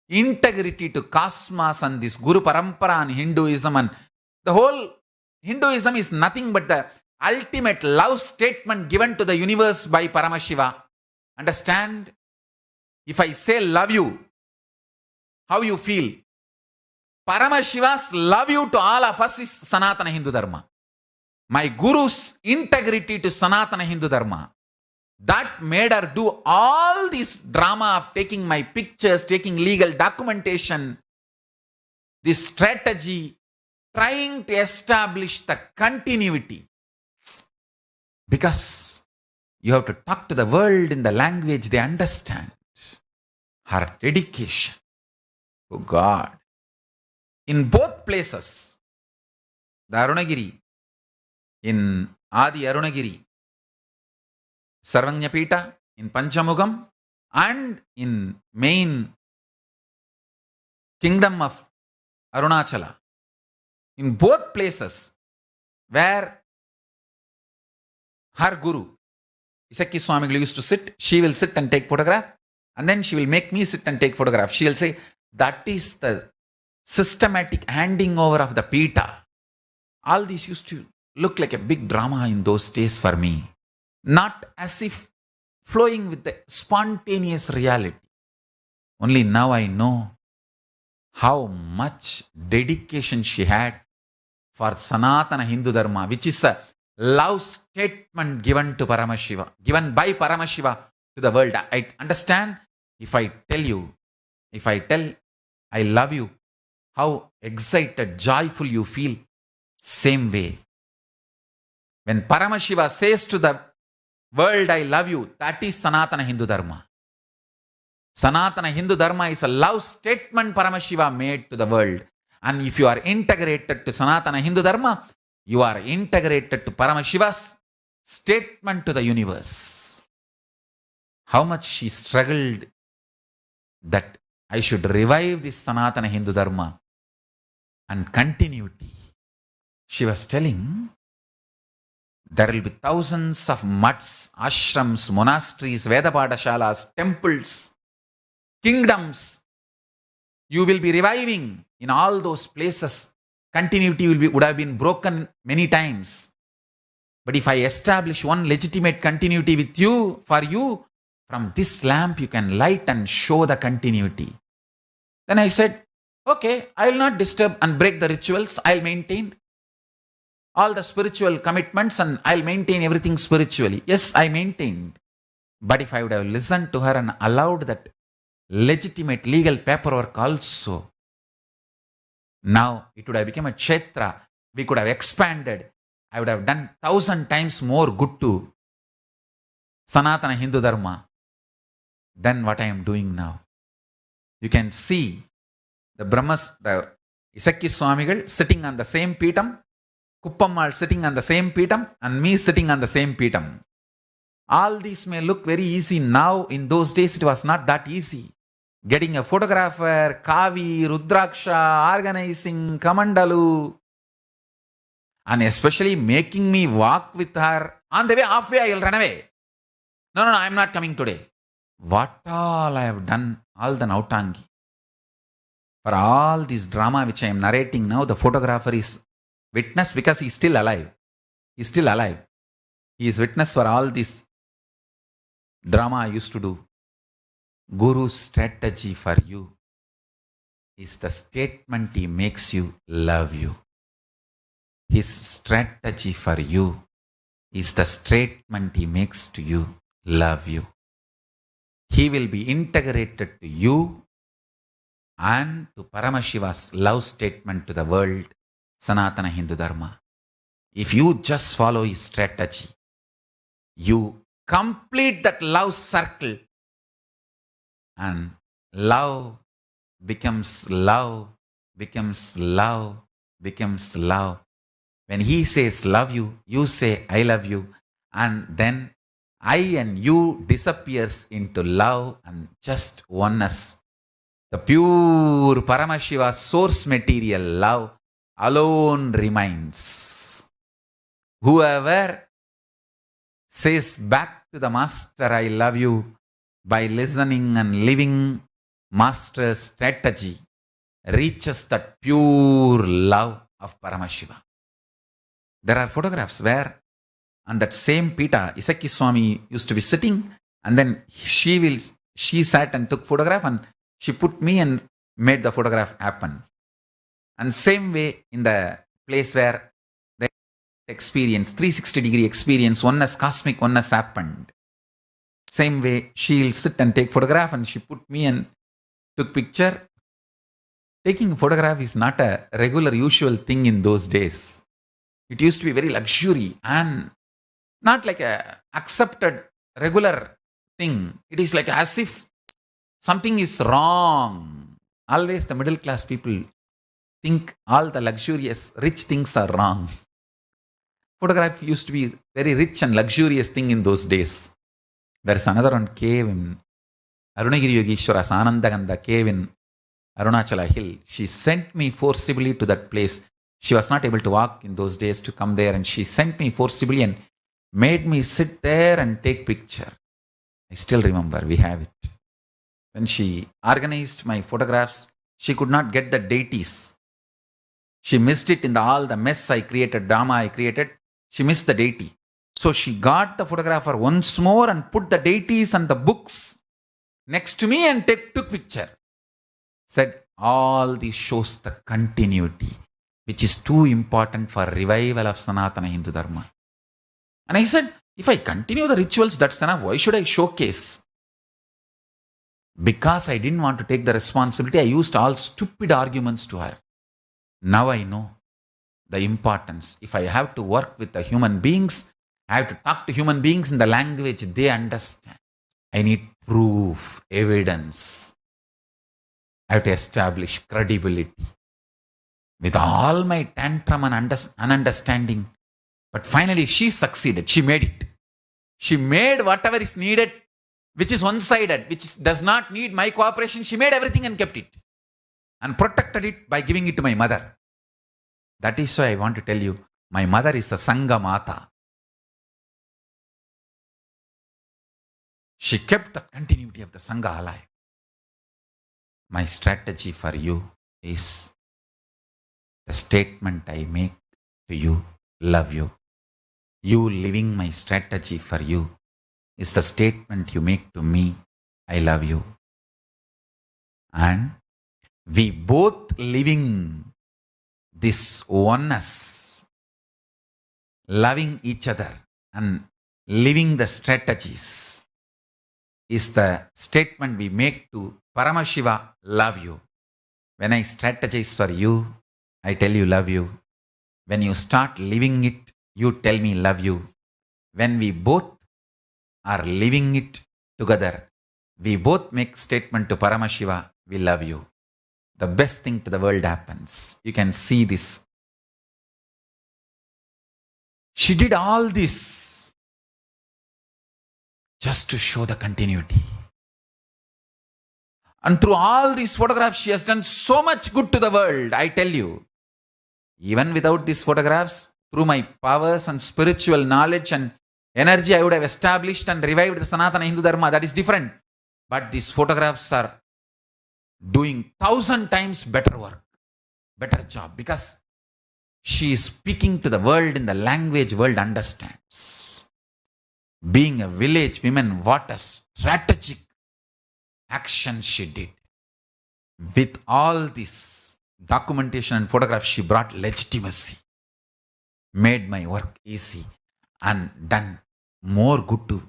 integrity to cosmos and this Guru Parampara and Hinduism, and the whole Hinduism is nothing but the ultimate love statement given to the universe by Paramashiva. Understand? If I say love you, how you feel? Paramashiva's love you to all of us is Sanatana Hindu Dharma. My Guru's integrity to Sanatana Hindu Dharma. That made her do all this drama of taking my pictures, taking legal documentation, this strategy, trying to establish the continuity. Because you have to talk to the world in the language they understand. Her dedication. Oh God. In both places, the Arunagiri, in Adi Arunagiri, Sarvanyapita, in Panchamugam, and in main kingdom of Arunachala, in both places where her guru, Isakki Swamigal, used to sit, she will sit and take photograph, and then she will make me sit and take photograph. She will say, that is the systematic handing over of the Pita. All these used to look like a big drama in those days for me. Not as if flowing with the spontaneous reality. Only now I know how much dedication she had for Sanatana Hindu Dharma, which is a love statement given to Paramashiva, given by Paramashiva to the world. I understand if I tell I love you, how excited, joyful you feel. Same way. When Paramashiva says to the world, I love you, that is Sanatana Hindu Dharma. Sanatana Hindu Dharma is a love statement Paramashiva made to the world. And if you are integrated to Sanatana Hindu Dharma, you are integrated to Paramashiva's statement to the universe. How much she struggled that I should revive this Sanatana Hindu Dharma and continuity. She was telling, there will be thousands of mutts, ashrams, monasteries, Vedapadashalas, temples, kingdoms. You will be reviving in all those places. Continuity would have been broken many times. But if I establish one legitimate continuity with you, for you, from this lamp you can light and show the continuity. Then I said, okay, I will not disturb and break the rituals. I will maintain all the spiritual commitments and I will maintain everything spiritually. Yes, I maintained. But if I would have listened to her and allowed that legitimate legal paperwork also, now it would have become a kshetra. We could have expanded. I would have done 1,000 times more good to Sanatana Hindu Dharma than what I am doing now. You can see the Isakki Swamigal sitting on the same Peetam, Kuppammal sitting on the same Peetam, and me sitting on the same Peetam. All these may look very easy now. In those days, it was not that easy. Getting a photographer, Kavi, Rudraksha, organizing, Kamandalu, and especially making me walk with her. On the way, halfway, I will run away. No, I am not coming today. What all I have done, all the Nautangi. For all this drama which I am narrating now, the photographer is witness because he is still alive. He is still alive. He is witness for all this drama I used to do. Guru's strategy for you is the statement he makes you love you. His strategy for you is the statement he makes to you love you. He will be integrated to you and to Paramashiva's love statement to the world, Sanatana Hindu Dharma. If you just follow his strategy, you complete that love circle, and love becomes love, becomes love, becomes love. When he says love you, you say I love you, and then I and you disappears into love and just oneness. The pure Paramashiva source material love alone remains. Whoever says back to the Master, I love you, by listening and living Master's strategy, reaches that pure love of Paramashiva. There are photographs where on that same Pita, Isakki Swami used to be sitting, and then she sat and took photograph, and she put me and made the photograph happen. And same way in the place where the experience, 360-degree experience, oneness, cosmic oneness happened. Same way, she'll sit and take photograph, and she put me and took picture. Taking a photograph is not a regular, usual thing in those days. It used to be very luxury and not like a accepted regular thing. It is like as if something is wrong Always the middle class people think all the luxurious, rich things are wrong. Photography used to be very rich and luxurious thing in those days. There is another one cave in Arunagiri Yogeshwara's Anandaganda cave in Arunachala Hill. She sent me forcibly to that place. She was not able to walk in those days to come there, and she sent me forcibly and made me sit there and take picture. I still remember, we have it. When she organized my photographs, she could not get the deities. She missed it in all the mess I created, drama I created. She missed the deity. So she got the photographer once more and put the deities and the books next to me and took picture. Said all this shows the continuity, which is too important for revival of Sanatana Hindu Dharma. And I said, if I continue the rituals, that's enough. Why should I showcase? Because I didn't want to take the responsibility, I used all stupid arguments to her. Now I know the importance. If I have to work with the human beings, I have to talk to human beings in the language they understand. I need proof, evidence. I have to establish credibility. With all my tantrum and ununderstanding. But finally she succeeded. She made it. She made whatever is needed, which is one-sided, which does not need my cooperation. She made everything and kept it. And protected it by giving it to my mother. That is why I want to tell you, my mother is a Sangha Mata. She kept the continuity of the Sangha alive. My strategy for you is the statement I make to you, love you. You living my strategy for you is the statement you make to me, I love you. And we both living this oneness, loving each other and living the strategies is the statement we make to Paramashiva, love you. When I strategize for you, I tell you love you. When you start living it, you tell me love you. When we both are living it together, we both make statement to Paramashiva, we love you. The best thing to the world happens. You can see this. She did all this just to show the continuity. And through all these photographs, she has done so much good to the world, I tell you. Even without these photographs, through my powers and spiritual knowledge and energy, I would have established and revived the Sanatana Hindu Dharma. That is different. But these photographs are doing 1,000 times better work, better job, because she is speaking to the world in the language world understands. Being a village woman, what a strategic action she did. With all this documentation and photographs, she brought legitimacy, made my work easy, and done more good to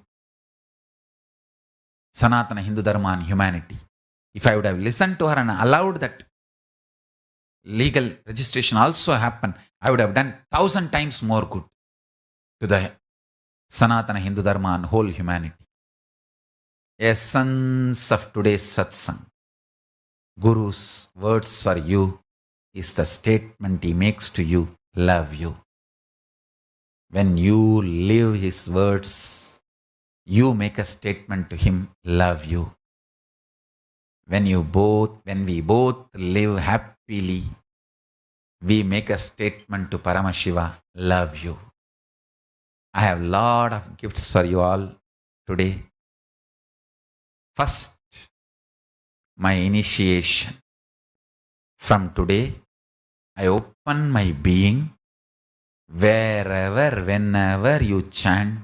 Sanatana Hindu Dharma and humanity. If I would have listened to her and allowed that legal registration also happen, I would have done 1,000 times more good to the Sanatana Hindu Dharma and whole humanity. Essence of today's satsang. Guru's words for you is the statement he makes to you, love you. When you live his words, you make a statement to him, love you. When we both live happily, we make a statement to Paramashiva, love you. I have a lot of gifts for you all today. First, my initiation. From today, I open my being. Wherever, whenever you chant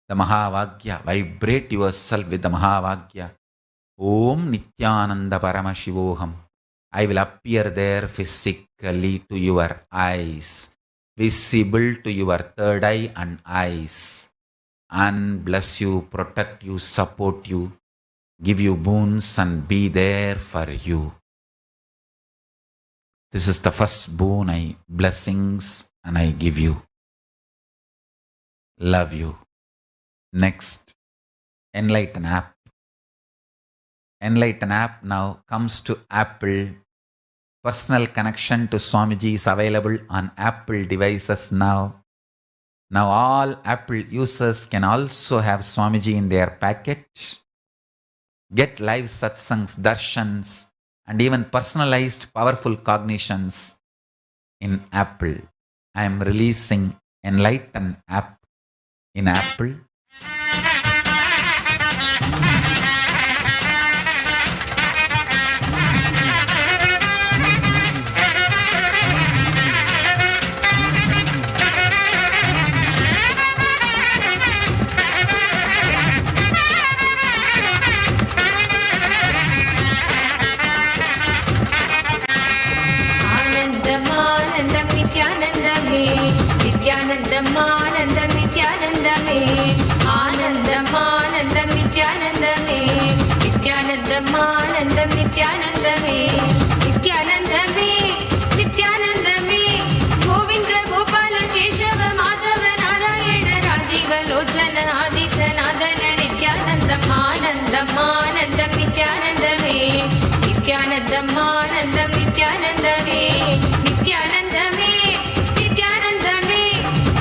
the Mahavagya, vibrate yourself with the Mahavagya. Om Nityananda Paramashivoham. I will appear there physically to your eyes, visible to your third eye and eyes, and bless you, protect you, support you, give you boons and be there for you. This is the first boon, blessings, and I give you. Love you. Next, Enlighten app. Enlighten app now comes to Apple. Personal connection to Swamiji is available on Apple devices now. Now all Apple users can also have Swamiji in their package. Get live satsangs, darshans, and even personalized powerful cognitions in Apple. I am releasing Enlighten app in Apple. ஆனந்தம் நித்யானந்தமே ஆனந்தம் ஆனந்தம் நித்யானந்தமே நித்யானந்தம் ஆனந்தம் நித்யானந்தமே நித்யானந்தமே நித்யானந்தமே கோவிந்த கோபால கேசவ மாதவ நாராயண ராஜீவ லோச்சன ஆதி சநாதன நித்யானந்தம் ஆனந்தம் ஆனந்தம் நித்யானந்தமே நித்யானந்தம் ஆனந்தம் நித்யானந்தமே நித்யானந்தமே நித்யானந்தமே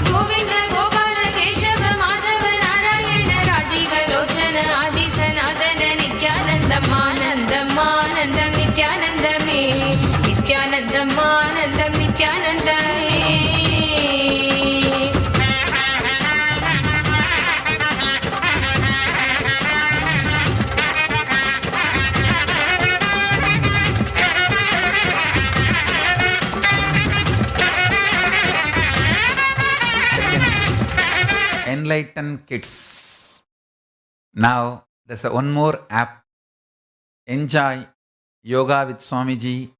கோவிந்த கோபால கேசவ மாதவ நாராயண ராஜீவ லோச்சன ஆதி சநாதன நித்யானந்தம் ஆனந்தம் ஆனந்தம் நித்யானந்தமே நித்யானந்தம் ஆனந்தம் நித்யானந்தமே Enlighten Kids. Now there's one more app. Enjoy Yoga with Swamiji.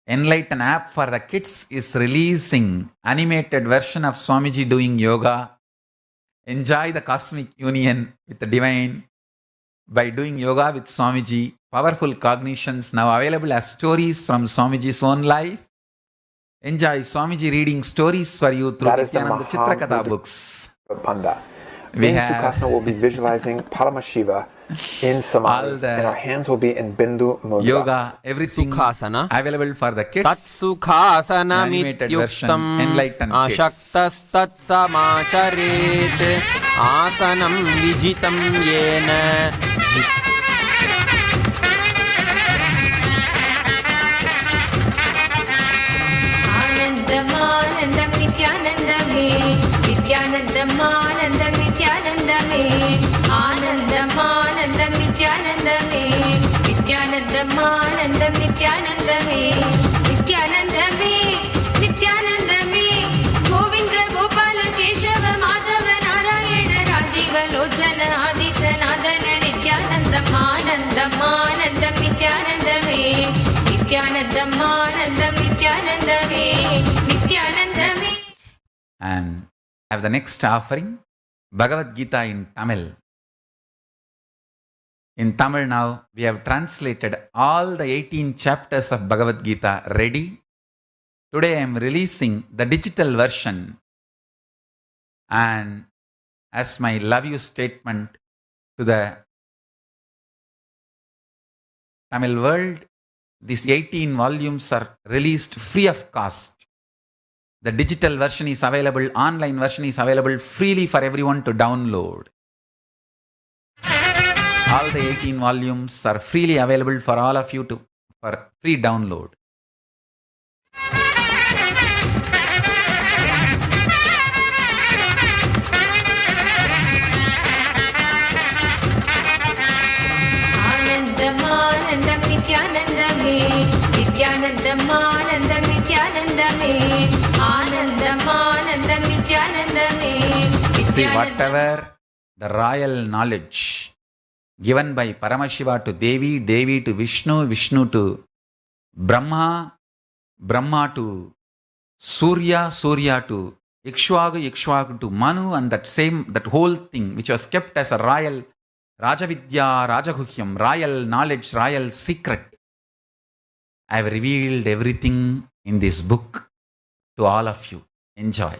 Enlighten app for the kids is releasing animated version of Swamiji doing yoga. Enjoy the cosmic union with the divine by doing yoga with Swamiji. Powerful cognitions now available as stories from Swamiji's own life. Enjoy Swamiji reading stories for you through Nityananda Chitrakatha books. Bandha. We In have Sukhasana, we'll be visualizing Paramashiva in Samadhi, and our hands will be in Bindu Mudra. Yoga, everything Sukhasana. available for the kids. तत्सुखासनमित्युक्तम् Enlighten kids. अशक्तस्तत्समाचरेत् आसनं विजितं येन ஆனந்தம் ஆனந்தம் நித்யானந்தமே நித்யானந்தம் ஆனந்தம் நித்யானந்தமே ஆனந்தம் ஆனந்தம் நித்யானந்தமே நித்யானந்தம் ஆனந்தம் நித்யானந்தமே நித்யானந்தமே நித்யானந்தமே கோவிந்த கோபால கேசவ மாதவ நாராயண ராஜீவ லோச்சன ஆதி சநாதன நித்யானந்தம் ஆனந்தம் ஆனந்தம் நித்யானந்தமே நித்யானந்தம் ஆனந்தம் நித்யானந்தமே நித்யானந்தமே. And have the next offering, Bhagavad Gita in Tamil. In Tamil now, we have translated all the 18 chapters of Bhagavad Gita ready. Today I am releasing the digital version. And as my love you statement to the Tamil world, these 18 volumes are released free of cost. The digital version is available, online version is available freely for everyone to download. All the 18 volumes are freely available for all of you to for free download. ஆனந்தம் ஆனந்தம் நித்யானந்தமே நித்யானந்தம் ஆனந்தம் நித்யானந்தமே ஆனந்தம் ஆனந்தம் நித்யானந்தமே See, whatever the royal knowledge given by Paramashiva to Devi, Devi to Vishnu, Vishnu to Brahma, Brahma to Surya, Surya to Ikshvaku, Ikshvaku to Manu, and that whole thing which was kept as a royal Rajavidya, Rajaguhyam, royal knowledge, royal secret. I have revealed everything in this book to all of you. Enjoy.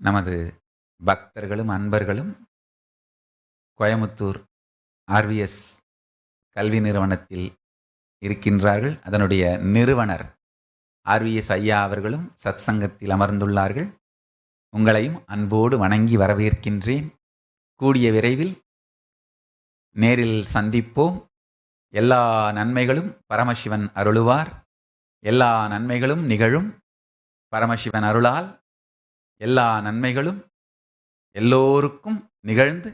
நமது பக்தர்களும் அன்பர்களும் Coimbatore RVS கல்வி நிறுவனத்தில் இருக்கின்றார்கள். அதனுடைய நிறுவனர் RVS ஐயா அவர்களும் சத்சங்கத்தில் அமர்ந்துள்ளார்கள். உங்களையும் அன்போடு வணங்கி வரவேற்கின்றேன். கூடிய விரைவில் நேரில் சந்திப்போம். எல்லா நன்மைகளும் பரமசிவன் அருளுவார். எல்லா நன்மைகளும் நிகழும் பரமசிவன் அருளால். எல்லா நன்மைகளும் எல்லோருக்கும் நிகழ்ந்து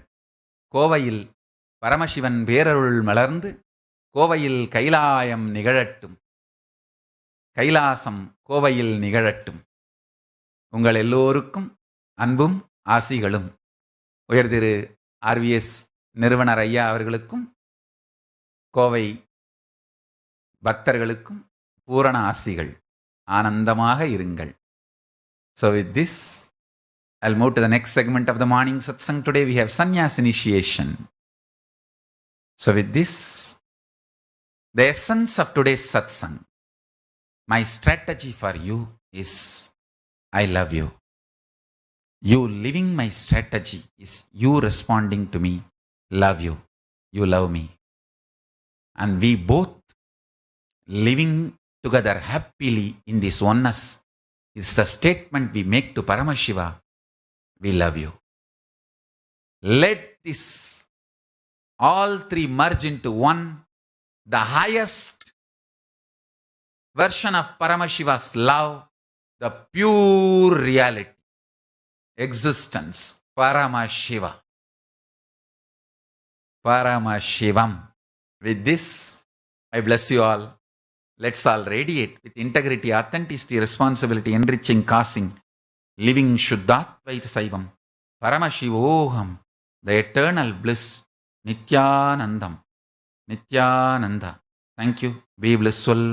கோவையில் பரமசிவன் பேரருள் மலர்ந்து கோவையில் கைலாயம் நிகழட்டும். கைலாசம் கோவையில் நிகழட்டும். உங்கள் எல்லோருக்கும் அன்பும் ஆசிகளும் உயர் திரு ஆர்விஎஸ் நிறுவனர் ஐயா அவர்களுக்கும் கோவை பக்தர்களுக்கும் பூரண ஆசிகள். ஆனந்தமாக இருங்கள். So with this, I'll move to the next segment of the morning satsang. Today we have sannyas initiation. So with this, the essence of today's satsang, my strategy for you is I love you. You living my strategy is you responding to me, love you. You love me. And we both living together happily in this oneness is the statement we make to Paramashiva. We love you. Let this all three merge into one, the highest version of Paramashiva's love, the pure reality, existence, Paramashiva. Paramashivam. With this, I bless you all. Let's all radiate with integrity, authenticity, responsibility, enriching, causing, living Shuddhatvaita Saivam, Paramashivoham, the eternal bliss, Nityanandam, Nityananda. Thank you. Be blissful.